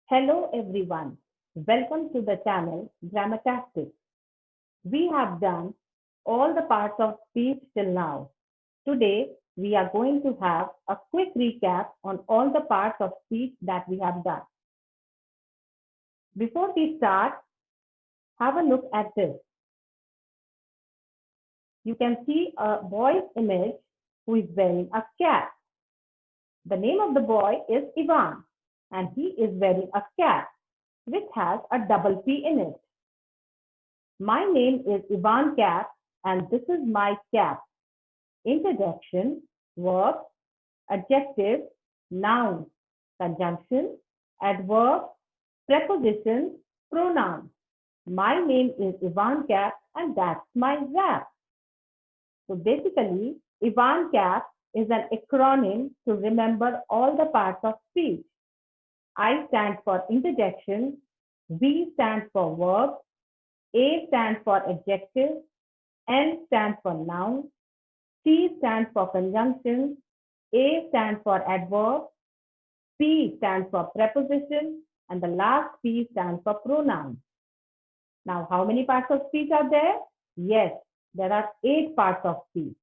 Hello everyone. Welcome to the channel Grammatastic. We have done all the parts of speech till now. Today we are going to have a quick recap on all the parts of speech that we have done. Before we start, have a look at this. You can see a boy's image who is wearing a cap. The name of the boy is Ivan and he is wearing a cap which has a double P in it. My name is Ivan Cap and this is my cap. Interjection, verb, adjective, noun, conjunction, adverb, preposition, pronoun. My name is Ivan Cap and that's my rap. So basically, Ivan Cap is an acronym to remember all the parts of speech. I stands for interjection, V stands for verb, A stands for adjective, N stands for noun, C stands for conjunction, A stands for adverb, P stands for preposition, and the last P stands for pronoun. Now, how many parts of speech are there? Yes, there are 8 parts of speech.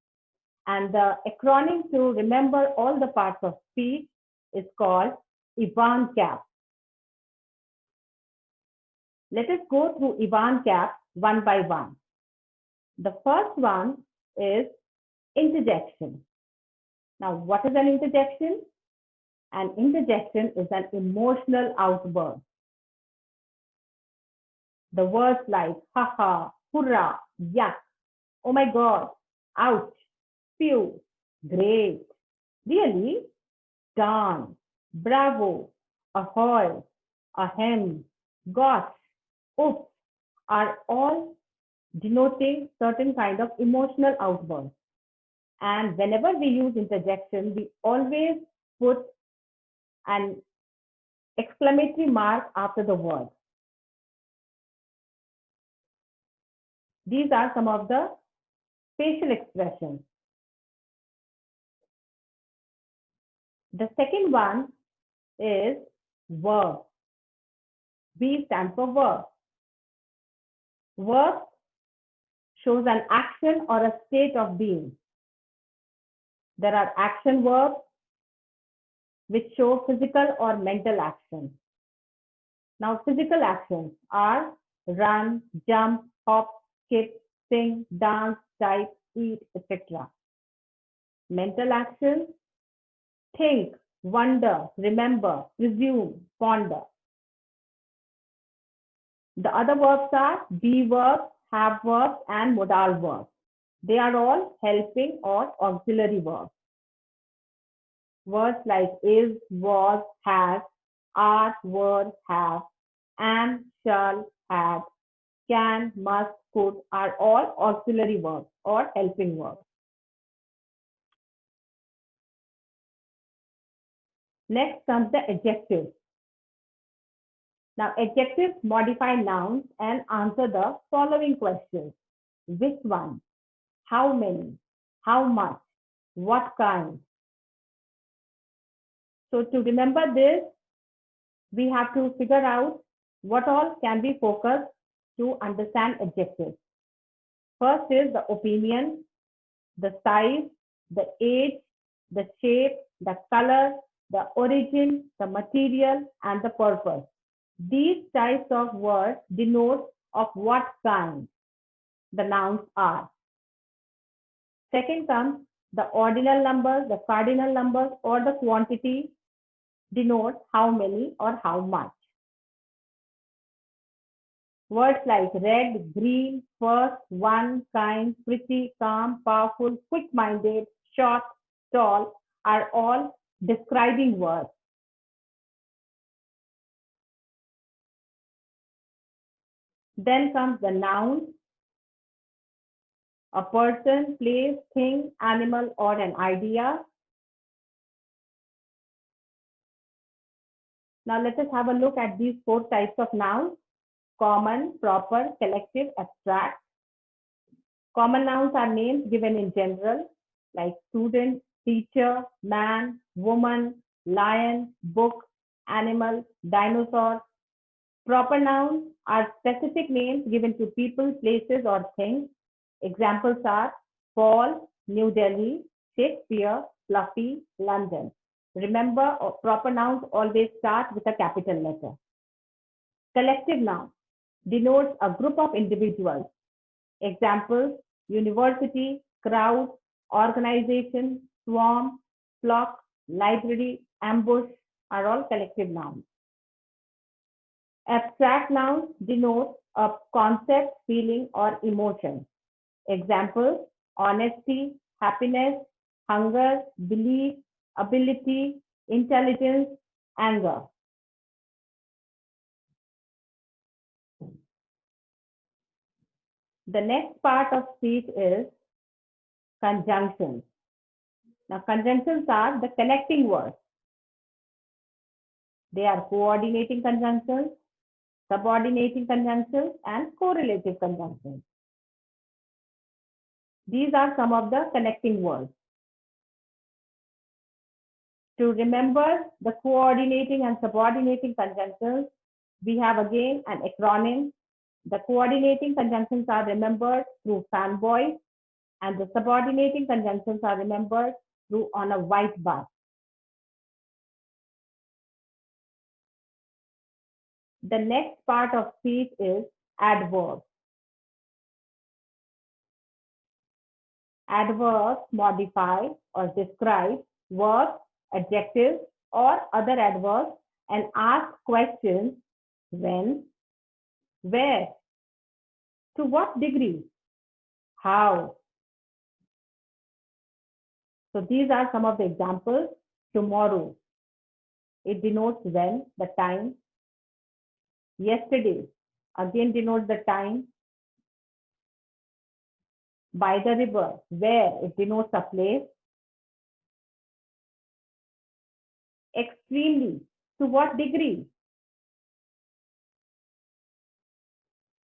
And the acronym to remember all the parts of speech is called Ivan Cap. Let us go through Ivan Cap one by one. The first one is interjection. Now, what is an interjection? An interjection is an emotional outburst. The words like haha, hurrah, yuck, oh my god, ouch, phew, great, really, darn, bravo, ahoy, ahem, gosh, oops, are all denoting certain kind of emotional outbursts. And whenever we use interjection, we always put an exclamatory mark after the word. These are some of the facial expressions. The second one is verb. V stands for verb. Verb shows an action or a state of being. There are action verbs which show physical or mental action. Now, physical actions are run, jump, hop, skip, sing, dance, type, eat, etc. Mental actions, think, wonder, remember, presume, ponder. The other verbs are be verbs, have verbs, and modal verbs. They are all helping or auxiliary verbs. Words like is, was, has, are, were, have, am, shall, had, can, must, could are all auxiliary verbs or helping verbs. Next comes the adjectives. Now, adjectives modify nouns and answer the following questions. Which one? How many? How much? What kind? So to remember this, we have to figure out what all can be focused to understand adjectives. First is the opinion, the size, the age, the shape, the color, the origin, the material, and the purpose. These types of words denote of what kind the nouns are. Second comes the ordinal numbers, the cardinal numbers, or the quantity denote how many or how much. Words like red, green, first, one, kind, pretty, calm, powerful, quick-minded, short, tall are all describing words. Then comes the nouns, a person, place, thing, animal, or an idea. Now let us have a look at these 4 types of nouns: common, proper, collective, abstract. Common nouns are names given in general, like student, teacher, man, woman, lion, book, animal, dinosaur. Proper nouns are specific names given to people, places, or things. Examples are Paul, New Delhi, Shakespeare, Fluffy, London. Remember, proper nouns always start with a capital letter. Collective noun denotes a group of individuals. Examples, university, crowd, organization, swarm, flock, library, ambush are all collective nouns. Abstract nouns denote a concept, feeling, or emotion. Examples, honesty, happiness, hunger, belief, ability, intelligence, anger. The next part of speech is conjunctions. Now, conjunctions are the connecting words. They are coordinating conjunctions, subordinating conjunctions, and correlative conjunctions. These are some of the connecting words. To remember the coordinating and subordinating conjunctions, we have again an acronym. The coordinating conjunctions are remembered through fanboys, and the subordinating conjunctions are remembered through on a white bar. The next part of speech is adverbs. Adverbs modify or describe verbs, adjectives, or other adverbs and ask questions when, where, to what degree, how. So these are some of the examples. Tomorrow, it denotes when, the time. Yesterday, again denotes the time. By the river, where, it denotes a place. Extremely, to what degree.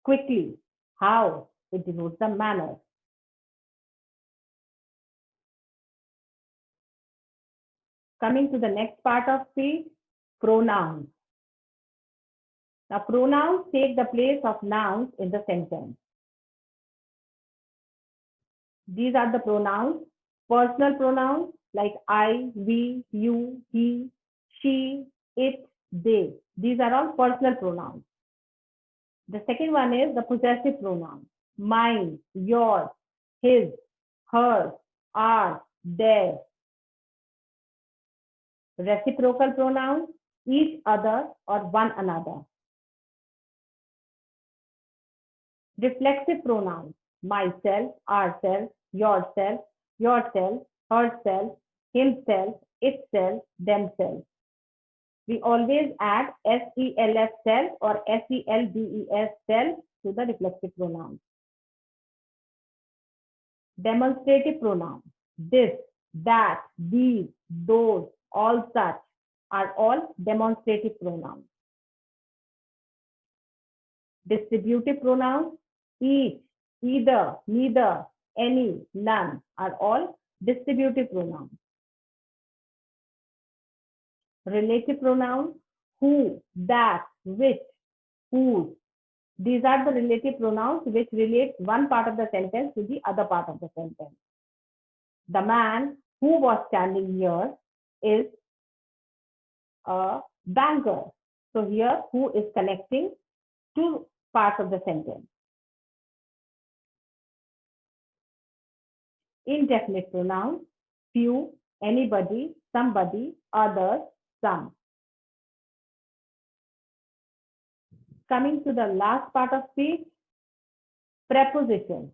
Quickly, how, it denotes the manner. Coming to the next part of speech, pronouns. Now, pronouns take the place of nouns in the sentence. These are the pronouns. Personal pronouns like I, we, you, he, she, it, they. These are all personal pronouns. The second one is the possessive pronoun. Mine, yours, his, hers, ours, theirs. Reciprocal pronouns, each other or one another. Reflexive pronouns, myself, ourself, yourself, herself, himself, itself, themselves. We always add self self or self self to the reflexive pronouns. Demonstrative pronouns, this, that, these, those, all such are all demonstrative pronouns. Distributive pronouns, each, either, neither, any, none are all distributive pronouns. Relative pronouns, who, that, which, whose. These are the relative pronouns which relate one part of the sentence to the other part of the sentence. The man who was standing here is a banker. So here, who is connecting two parts of the sentence. Indefinite pronouns, few, anybody, somebody, others, some. Coming to the last part of speech, prepositions.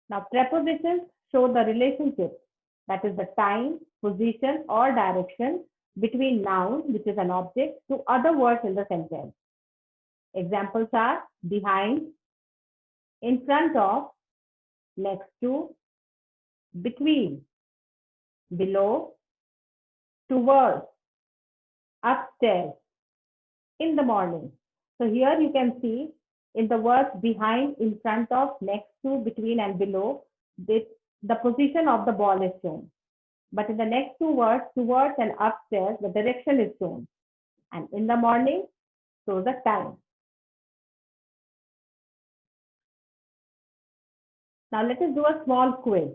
Now, prepositions show the relationship, that is the time, position, or direction between noun, which is an object, to other words in the sentence. Examples are behind, in front of, next to, between, below, towards, upstairs, in the morning. So here you can see in the words behind, in front of, next to, between, and below, the position of the ball is shown. But in the next two words, towards and upstairs, the direction is shown. And in the morning, shows the time. Now let us do a small quiz.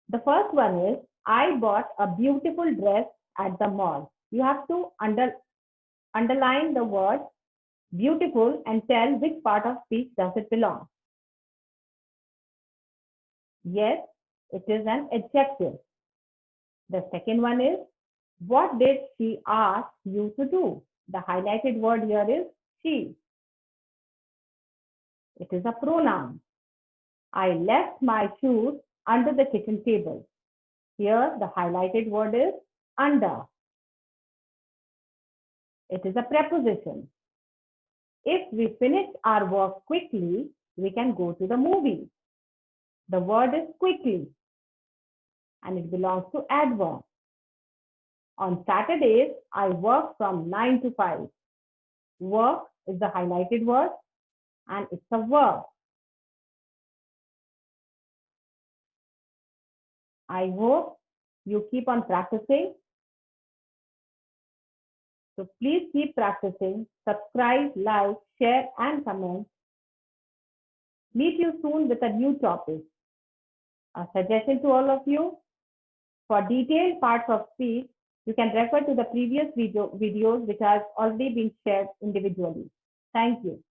The first one is, I bought a beautiful dress at the mall. You have to underline the word beautiful and tell which part of speech does it belong. Yes, it is an adjective. The second one is, what did she ask you to do? The highlighted word here is she. It is a pronoun. I left my shoes under the kitchen table. Here, the highlighted word is under. It is a preposition. If we finish our work quickly, we can go to the movie. The word is quickly, and it belongs to adverb. On Saturdays, I work from 9 to 5. Work is the highlighted word, and it's a verb. I hope you keep on practicing. So please keep practicing. Subscribe, like, share, and comment. Meet you soon with a new topic. A suggestion to all of you, for detailed parts of speech, you can refer to the previous videos which have already been shared individually. Thank you.